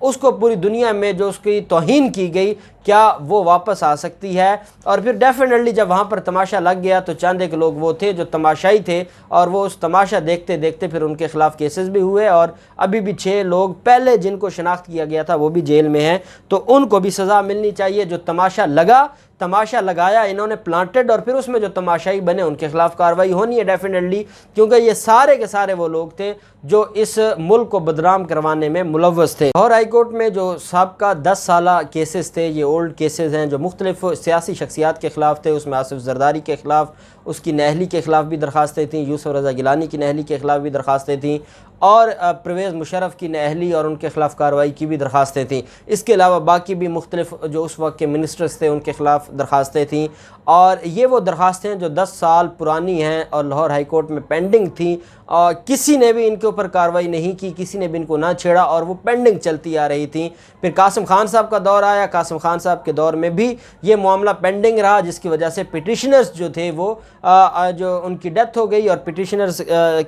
اس کو پوری دنیا میں جو اس کی توہین کی گئی کیا وہ واپس آ سکتی ہے؟ اور پھر ڈیفینیٹلی جب وہاں پر تماشا لگ گیا تو چند ایک لوگ وہ تھے جو تماشائی تھے، اور وہ اس تماشا دیکھتے دیکھتے پھر ان کے خلاف کیسز بھی ہوئے، اور ابھی بھی 6 لوگ پہلے جن کو شناخت کیا گیا تھا وہ بھی جیل میں ہیں، تو ان کو بھی سزا ملنی چاہیے۔ جو تماشا لگایا انہوں نے پلانٹڈ، اور پھر اس میں جو تماشائی بنے ان کے خلاف کارروائی ہونی ہے ڈیفینیٹلی، کیونکہ یہ سارے کے سارے وہ لوگ تھے جو اس ملک کو بدنام کروانے میں ملوث تھے۔ لاہور ہائی کورٹ میں جو سابقہ 10 سالہ کیسز تھے، یہ اولڈ کیسز ہیں جو مختلف سیاسی شخصیات کے خلاف تھے۔ اس میں آصف زرداری کے خلاف، اس کی نہلی کے خلاف بھی درخواستیں تھیں، یوسف رضا گیلانی کی نہلی کے خلاف بھی درخواستیں تھیں، اور پرویز مشرف کی نہلی اور ان کے خلاف کارروائی کی بھی درخواستیں تھیں۔ اس کے علاوہ باقی بھی مختلف جو اس وقت کے منسٹرز تھے ان کے خلاف درخواستیں تھیں، اور یہ وہ درخواستیں جو 10 سال پرانی ہیں اور لاہور ہائی کورٹ میں پینڈنگ تھیں، اور کسی نے بھی ان کے اوپر کارروائی نہیں کی، کسی نے بھی ان کو نہ چھیڑا، اور وہ پینڈنگ چلتی آ رہی تھیں۔ پھر قاسم خان صاحب کا دور آیا، قاسم خان صاحب کے دور میں بھی یہ معاملہ پینڈنگ رہا، جس کی وجہ سے پٹیشنرز جو تھے وہ جو ان کی ڈیتھ ہو گئی، اور پٹیشنرز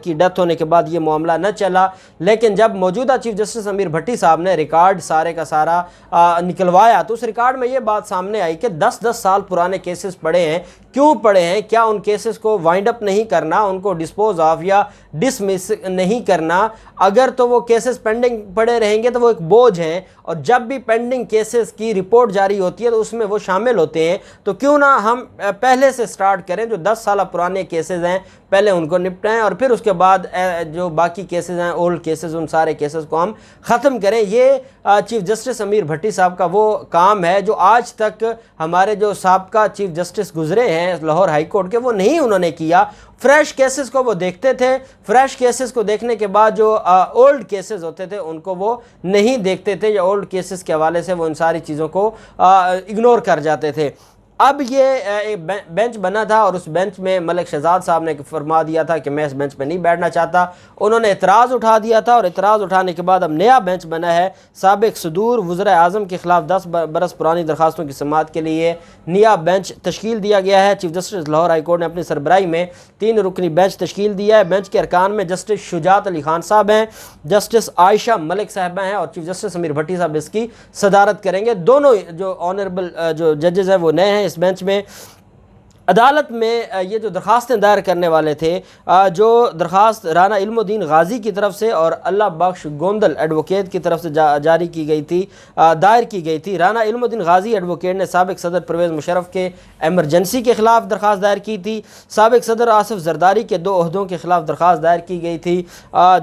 کی ڈیتھ ہونے کے بعد یہ معاملہ نہ چلا۔ لیکن جب موجودہ چیف جسٹس امیر بھٹی صاحب نے ریکارڈ سارے کا سارا نکلوایا، تو اس ریکارڈ میں یہ بات سامنے آئی کہ 10 سال پرانے کیسز پڑے ہیں۔ کیوں پڑے ہیں؟ کیا ان کیسز کو وائنڈ اپ نہیں کرنا، ان کو ڈسپوز آف یا ڈسمس نہیں کرنا؟ اگر تو وہ کیسز پینڈنگ پڑے رہیں گے تو وہ ایک بوجھ ہیں، اور جب بھی پینڈنگ کیسز کی رپورٹ جاری ہوتی ہے تو اس میں وہ شامل ہوتے ہیں۔ تو کیوں نہ ہم پہلے سے سٹارٹ کریں، جو 10 سالہ پرانے کیسز ہیں پہلے ان کو نپٹائیں، اور پھر اس کے بعد جو باقی کیسز ہیں اولڈ کیسز، ان سارے کیسز کو ہم ختم کریں۔ یہ چیف جسٹس امیر بھٹی صاحب کا وہ کام ہے جو آج تک ہمارے جو سابقہ چیف جسٹس گزرے ہیں لاہور ہائی کورٹ کے، وہ نہیں انہوں نے کیا۔ فریش کیسز کو وہ دیکھتے تھے، فریش کیسز کو دیکھنے کے بعد جو اولڈ کیسز ہوتے تھے ان کو وہ نہیں دیکھتے تھے، یا اولڈ کیسز کے حوالے سے وہ ان ساری چیزوں کو اگنور کر جاتے تھے۔ اب یہ بینچ بنا تھا، اور اس بینچ میں ملک شہزاد صاحب نے فرما دیا تھا کہ میں اس بینچ پہ نہیں بیٹھنا چاہتا۔ انہوں نے اعتراض اٹھا دیا تھا، اور اعتراض اٹھانے کے بعد اب نیا بینچ بنا ہے۔ سابق صدور وزراء اعظم کے خلاف 10 برس پرانی درخواستوں کی سماعت کے لیے نیا بینچ تشکیل دیا گیا ہے۔ Chief justice Lahore high court نے اپنی سربراہی میں 3 رکنی بینچ تشکیل دیا ہے۔ بینچ کے ارکان میں جسٹس شجاعت علی خان صاحب ہیں، جسٹس عائشہ ملک صاحبہ ہیں، اور چیف جسٹس امیر بھٹی صاحب اس کی صدارت کریں گے۔ دونوں جو آنریبل جو ججز ہیں وہ نئے ہیں اس بینچ میں۔ عدالت میں یہ جو درخواستیں دائر کرنے والے تھے، جو درخواست رانا علم الدین غازی کی طرف سے اور اللہ بخش گوندل ایڈوکیٹ کی طرف سے جاری کی گئی تھی، دائر کی گئی تھی۔ رانا علم الدین غازی ایڈوکیٹ نے سابق صدر پرویز مشرف کے ایمرجنسی کے خلاف درخواست دائر کی تھی۔ سابق صدر آصف زرداری کے 2 عہدوں کے خلاف درخواست دائر کی گئی تھی،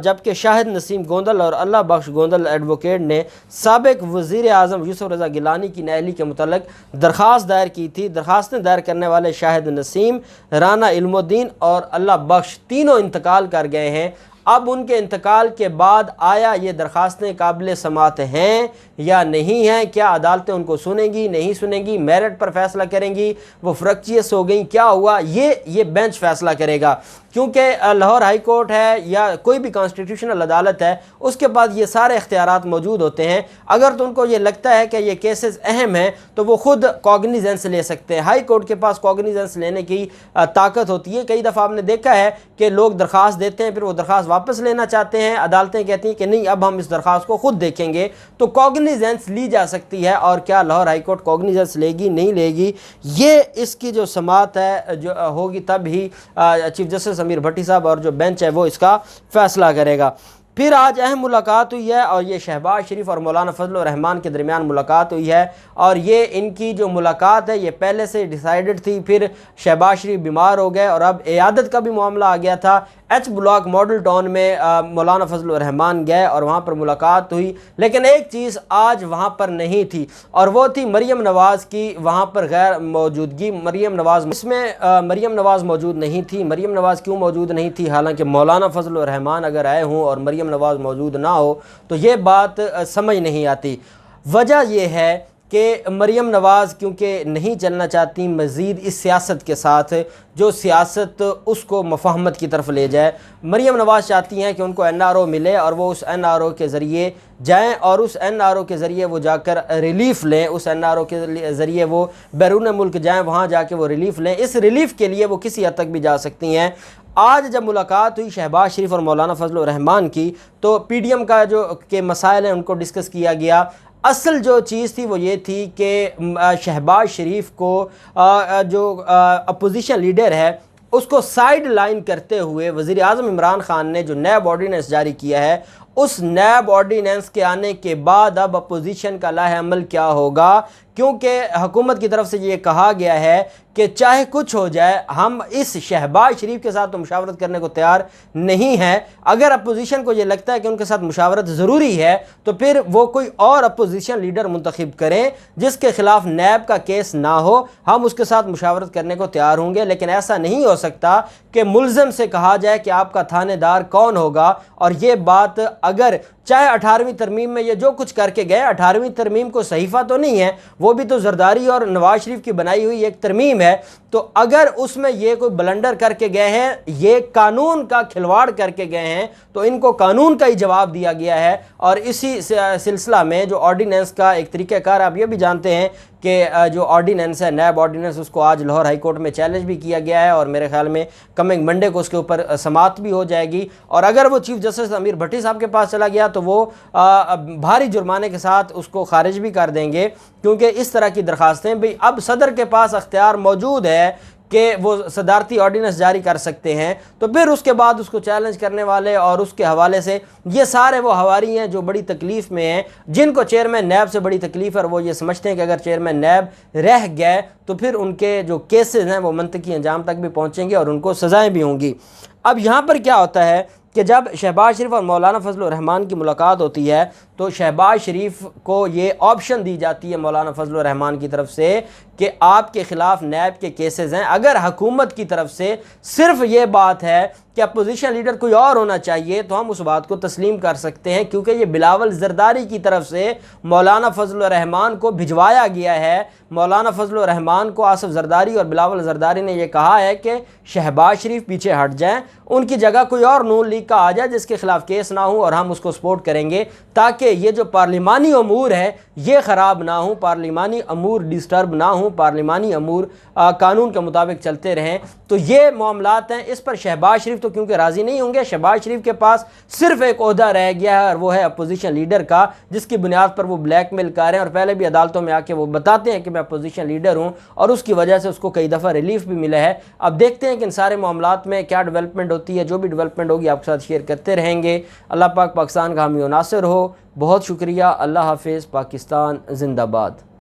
جبکہ شاہد نسیم گوندل اور اللہ بخش گوندل ایڈوکیٹ نے سابق وزیر اعظم یوسف رضا گیلانی کی نہلی کے متعلق درخواست دائر کی تھی۔ درخواستیں دائر کرنے والے شاہد نسیم، رانا علم الدین اور اللہ بخش تینوں انتقال کر گئے ہیں۔ اب ان کے انتقال کے بعد آیا یہ درخواستیں قابل سماعت ہیں یا نہیں ہیں؟ کیا عدالتیں ان کو سنیں گی، نہیں سنیں گی، میرٹ پر فیصلہ کریں گی، وہ فرکچیس ہو گئیں، کیا ہوا؟ یہ بینچ فیصلہ کرے گا، کیونکہ لاہور ہائی کورٹ ہے یا کوئی بھی کانسٹیٹیوشنل عدالت ہے، اس کے پاس یہ سارے اختیارات موجود ہوتے ہیں۔ اگر تو ان کو یہ لگتا ہے کہ یہ کیسز اہم ہیں تو وہ خود کوگنیزنس لے سکتے ہیں۔ ہائی کورٹ کے پاس کوگنیزنس لینے کی طاقت ہوتی ہے۔ کئی دفعہ آپ نے دیکھا ہے کہ لوگ درخواست دیتے ہیں، پھر وہ درخواست واپس لینا چاہتے ہیں، عدالتیں کہتی ہیں کہ نہیں اب ہم اس درخواست کو خود دیکھیں گے، تو کوگنیزنس لی جا سکتی ہے۔ اور کیا لاہور ہائی کورٹ کوگنیزنس لے گی، نہیں لے گی، یہ اس کی جو سماعت ہے جو ہوگی تب ہی چیف جسٹس امیر بھٹی صاحب اور جو بینچ ہے وہ اس کا فیصلہ کرے گا۔ پھر آج اہم ملاقات ہوئی ہے، اور یہ شہباز شریف اور مولانا فضل الرحمان کے درمیان ملاقات ہوئی ہے، اور یہ ان کی جو ملاقات ہے یہ پہلے سے ڈیسائیڈڈ تھی۔ پھر شہباز شریف بیمار ہو گئے اور اب عیادت کا بھی معاملہ آ گیا تھا۔ ایچ بلاک ماڈل ٹاؤن میں مولانا فضل الرحمان گئے اور وہاں پر ملاقات ہوئی، لیکن ایک چیز آج وہاں پر نہیں تھی، اور وہ تھی مریم نواز کی وہاں پر غیر موجودگی۔ مریم نواز اس میں مریم نواز موجود نہیں تھی۔ مریم نواز کیوں موجود نہیں تھی؟ حالانکہ مولانا فضل الرحمان اگر آئے ہوں اور مریم نواز موجود نہ ہو تو یہ بات سمجھ نہیں آتی۔ وجہ یہ ہے کہ مریم نواز کیونکہ نہیں چلنا چاہتی مزید اس سیاست کے ساتھ جو سیاست اس کو مفاہمت کی طرف لے جائے۔ مریم نواز چاہتی ہیں کہ ان کو NRO ملے اور وہ اس NRO کے ذریعے جائیں اور اس NRO کے ذریعے وہ جا کر ریلیف لیں، اس NRO کے ذریعے وہ بیرون ملک جائیں، وہاں جا کے وہ ریلیف لیں۔ اس ریلیف کے لیے وہ کسی حد تک بھی جا سکتی ہیں۔ آج جب ملاقات ہوئی شہباز شریف اور مولانا فضل الرحمان کی تو PDM کا جو کہ مسائل ہیں ان کو ڈسکس کیا گیا۔ اصل جو چیز تھی وہ یہ تھی کہ شہباز شریف کو جو اپوزیشن لیڈر ہے اس کو سائیڈ لائن کرتے ہوئے وزیر اعظم عمران خان نے جو نیب آرڈیننس جاری کیا ہے، اس نیب آرڈیننس کے آنے کے بعد اب اپوزیشن کا لاہ عمل کیا ہوگا، کیونکہ حکومت کی طرف سے یہ کہا گیا ہے کہ چاہے کچھ ہو جائے ہم اس شہباز شریف کے ساتھ مشاورت کرنے کو تیار نہیں ہیں۔ اگر اپوزیشن کو یہ لگتا ہے کہ ان کے ساتھ مشاورت ضروری ہے تو پھر وہ کوئی اور اپوزیشن لیڈر منتخب کریں جس کے خلاف نیب کا کیس نہ ہو، ہم اس کے ساتھ مشاورت کرنے کو تیار ہوں گے۔ لیکن ایسا نہیں ہو سکتا کہ ملزم سے کہا جائے کہ آپ کا تھانے دار کون ہوگا، اور یہ بات اگر چاہے 18ویں ترمیم میں یہ جو کچھ کر کے گئے، 18ویں ترمیم کو صحیفہ تو نہیں ہے، وہ بھی تو زرداری اور نواز شریف کی بنائی ہوئی ایک ترمیم ہے، تو اگر اس میں یہ کوئی بلنڈر کر کے گئے ہیں، یہ قانون کا کھلواڑ کر کے گئے ہیں، تو ان کو قانون کا ہی جواب دیا گیا ہے۔ اور اسی سلسلہ میں جو آرڈیننس کا ایک طریقہ کار آپ یہ بھی جانتے ہیں کہ جو آرڈیننس ہے نیب آرڈیننس، اس کو آج لاہور ہائی کورٹ میں چیلنج بھی کیا گیا ہے، اور میرے خیال میں کمنگ منڈے کو اس کے اوپر سماعت بھی ہو جائے گی، اور اگر وہ چیف جسٹس امیر بھٹی صاحب کے پاس چلا گیا تو وہ بھاری جرمانے کے ساتھ اس کو خارج بھی کر دیں گے، کیونکہ اس طرح کی درخواستیں بھی اب صدر کے پاس اختیار موجود ہے کہ وہ صدارتی آرڈیننس جاری کر سکتے ہیں، تو پھر اس کے بعد اس کو چیلنج کرنے والے اور اس کے حوالے سے یہ سارے وہ حواری ہیں جو بڑی تکلیف میں ہیں، جن کو چیئرمین نیب سے بڑی تکلیف ہے، اور وہ یہ سمجھتے ہیں کہ اگر چیئرمین نیب رہ گئے تو پھر ان کے جو کیسز ہیں وہ منطقی انجام تک بھی پہنچیں گے اور ان کو سزائیں بھی ہوں گی۔ اب یہاں پر کیا ہوتا ہے کہ جب شہباز شریف اور مولانا فضل الرحمان کی ملاقات ہوتی ہے تو شہباز شریف کو یہ آپشن دی جاتی ہے مولانا فضل الرحمان کی طرف سے کہ آپ کے خلاف نیب کے کیسز ہیں، اگر حکومت کی طرف سے صرف یہ بات ہے کہ اپوزیشن لیڈر کوئی اور ہونا چاہیے تو ہم اس بات کو تسلیم کر سکتے ہیں، کیونکہ یہ بلاول زرداری کی طرف سے مولانا فضل الرحمان کو بھجوایا گیا ہے۔ مولانا فضل الرحمان کو آصف زرداری اور بلاول زرداری نے یہ کہا ہے کہ شہباز شریف پیچھے ہٹ جائیں، ان کی جگہ کوئی اور نون لیگ کا آ جائے جس کے خلاف کیس نہ ہو، اور ہم اس کو سپورٹ کریں گے تاکہ یہ جو پارلیمانی امور ہے یہ خراب نہ ہوں، پارلیمانی امور ڈسٹرب نہ ہوں، پارلیمانی امور قانون کے مطابق چلتے رہیں۔ تو یہ معاملات ہیں، اس پر شہباز شریف تو کیونکہ راضی نہیں ہوں گے۔ شہباز شریف کے پاس صرف ایک عہدہ رہ گیا ہے اور وہ ہے اپوزیشن لیڈر کا، جس کی بنیاد پر وہ بلیک میل کر رہے ہیں، اور پہلے بھی عدالتوں میں آ کے وہ بتاتے ہیں کہ میں اپوزیشن لیڈر ہوں، اور اس کی وجہ سے اس کو کئی دفعہ ریلیف بھی ملا ہے۔ اب دیکھتے ہیں کہ ان سارے معاملات میں کیا ڈیولپمنٹ ہوتی ہے، جو بھی ڈیولپمنٹ ہوگی آپ کے ساتھ شیئر کرتے رہیں گے۔ اللہ پاک پاکستان کا حامی و ناصر ہو۔ بہت شکریہ۔ اللہ حافظ۔ پاکستان زندہ باد۔